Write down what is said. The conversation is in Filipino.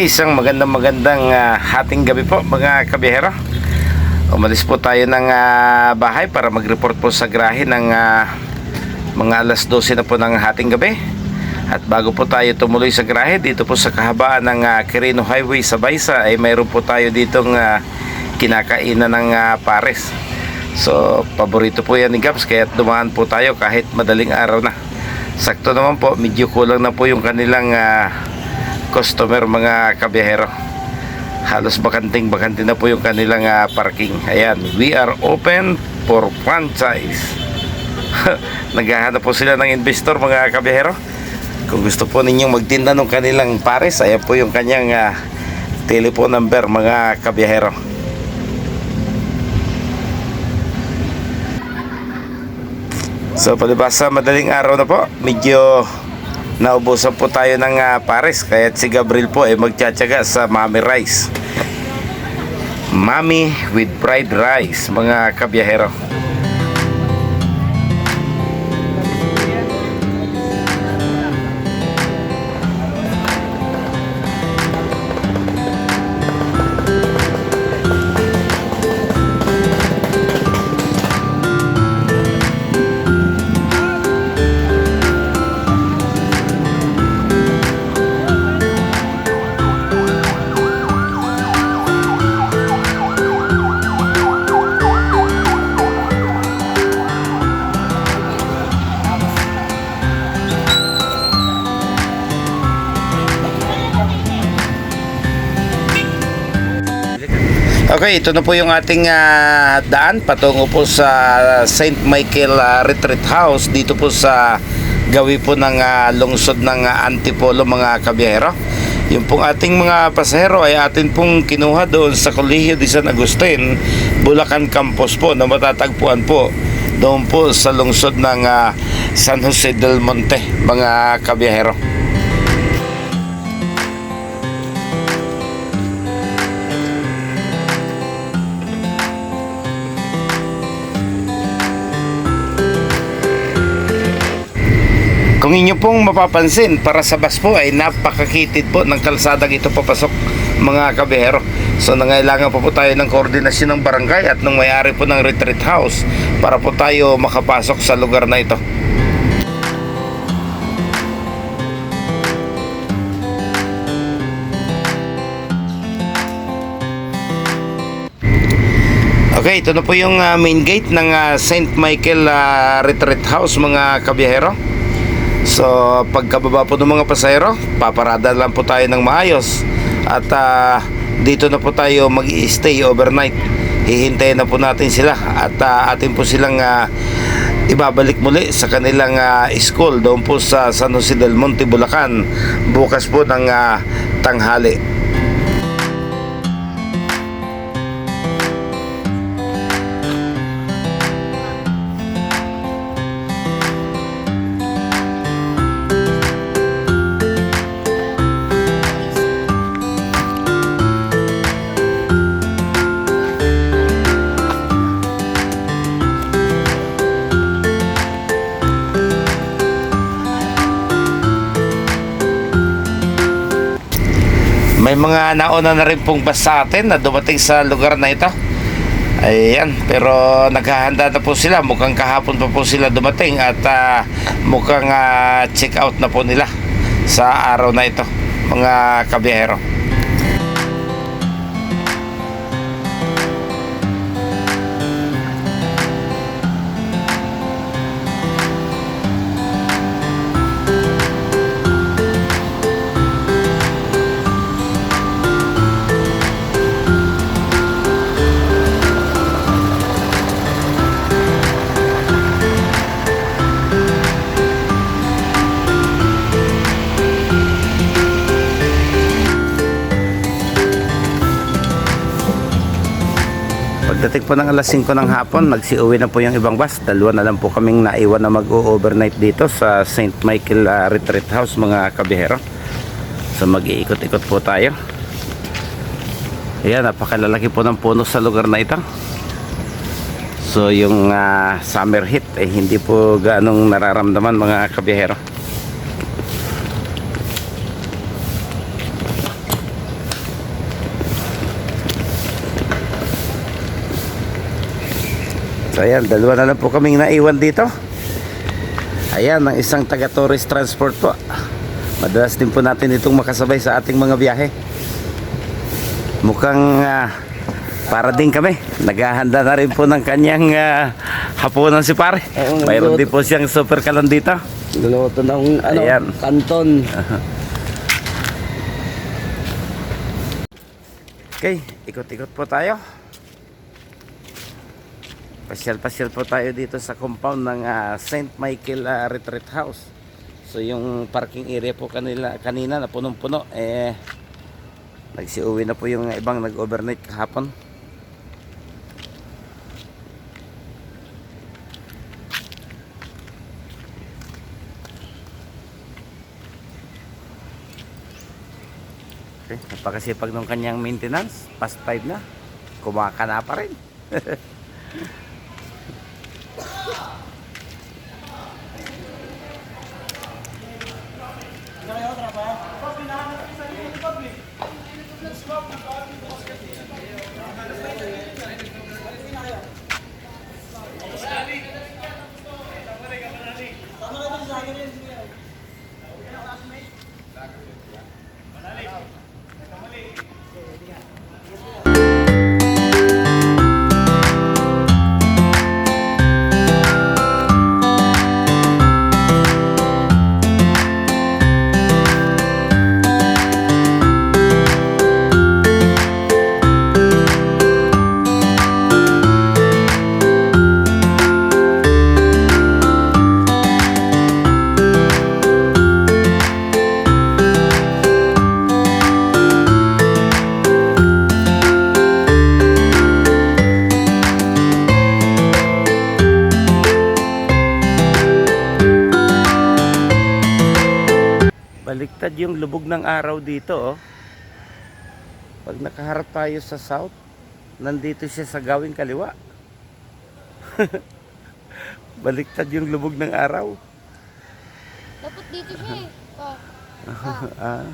Okay, isang magandang hating gabi po mga kabiyahero. Umalis po tayo ng bahay para mag-report po sa grahe ng mga alas 12 na po ng hating gabi. At bago po tayo tumuloy sa grahe, dito po sa kahabaan ng Quirino Highway sa Baisa ay mayroon po tayo ditong kinakainan ng pares. So, paborito po yan ni Gabs, kaya dumaan po tayo kahit madaling araw na. Sakto naman po, medyo kulang na po yung kanilang customer mga kabiyahero. Halos bakante na po yung kanilang parking. Ayan, we are open for franchise. Naghahanap po sila ng investor mga kabiyahero. Kung gusto po ninyong magtinda ng kanilang pares, ayan po yung kanyang telephone number mga kabiyahero. So palibasa madaling araw na po, medyo naubusan po tayo ng pares, kaya si Gabriel po ay magtsatsaga sa Mami Rice. Mami with fried rice mga kabiyahero. Okay, ito na po yung ating daan patungo po sa St. Michael Retreat House dito po sa gawi po ng lungsod ng Antipolo mga kabiyahero. Yung pong ating mga pasahero ay atin pong kinuha doon sa Colegio de San Agustin, Bulacan Campus po, na matatagpuan po doon po sa lungsod ng San Jose del Monte mga kabiyahero. Kung inyo pong mapapansin, para sa bus po ay napakakitid po ng kalsadang ito papasok mga kabiyahero. So nangailangan po tayo ng koordinasyon ng barangay at ng may-ari po ng retreat house para po tayo makapasok sa lugar na ito. Okay, ito na po yung main gate ng St. Michael Retreat House mga kabiyahero. So pagkababa po ng mga pasahero, paparada lang po tayo ng maayos. At dito na po tayo mag-i-stay overnight. Hihintayin na po natin sila. At atin po silang ibabalik muli sa kanilang school doon po sa San Jose del Monte, Bulacan, bukas po ng tanghali. May mga nauna na rin pong bus sa atin na dumating sa lugar na ito. Ayan, pero naghahanda na po sila. Mukhang kahapon pa po sila dumating at mukhang check out na po nila sa araw na ito mga kabiyahero. Pagdating po ng alas 5 ng hapon, nagsiuwi na po yung ibang bus. Dalawa na lang po kaming naiwan na mag-overnight dito sa St. Michael Retreat House mga kabiyahero. So mag-iikot-ikot po tayo. Ayan, napakalalaki po ng puno sa lugar na ito. So yung summer heat ay hindi po gaanong nararamdaman mga kabiyahero. So ayan, dalawa na lang po kaming naiwan dito. Ayan, ang isang taga tourist transport po. Madalas din po natin itong makasabay sa ating mga biyahe. Mukhang para din kami. Naghahanda na rin po ng kanyang hapunan si pare. Mayroon din po siyang super kalan dito. Luluto ng Ayan. kanton. Okay, ikot-ikot po tayo. Pasyal-pasyal po tayo dito sa compound ng St. Michael Retreat House. So yung parking area po kanina na punong-puno, nagsiuwi na po yung ibang nag-overnight kahapon. Okay, napakasipag ng kanyang maintenance. Past 5 na, kumakana pa rin. Baliktad yung lubog ng araw dito, oh. Pag nakaharap tayo sa south, nandito siya sa gawing kaliwa. Baliktad yung lubog ng araw. Dapat dito siya eh. Ah.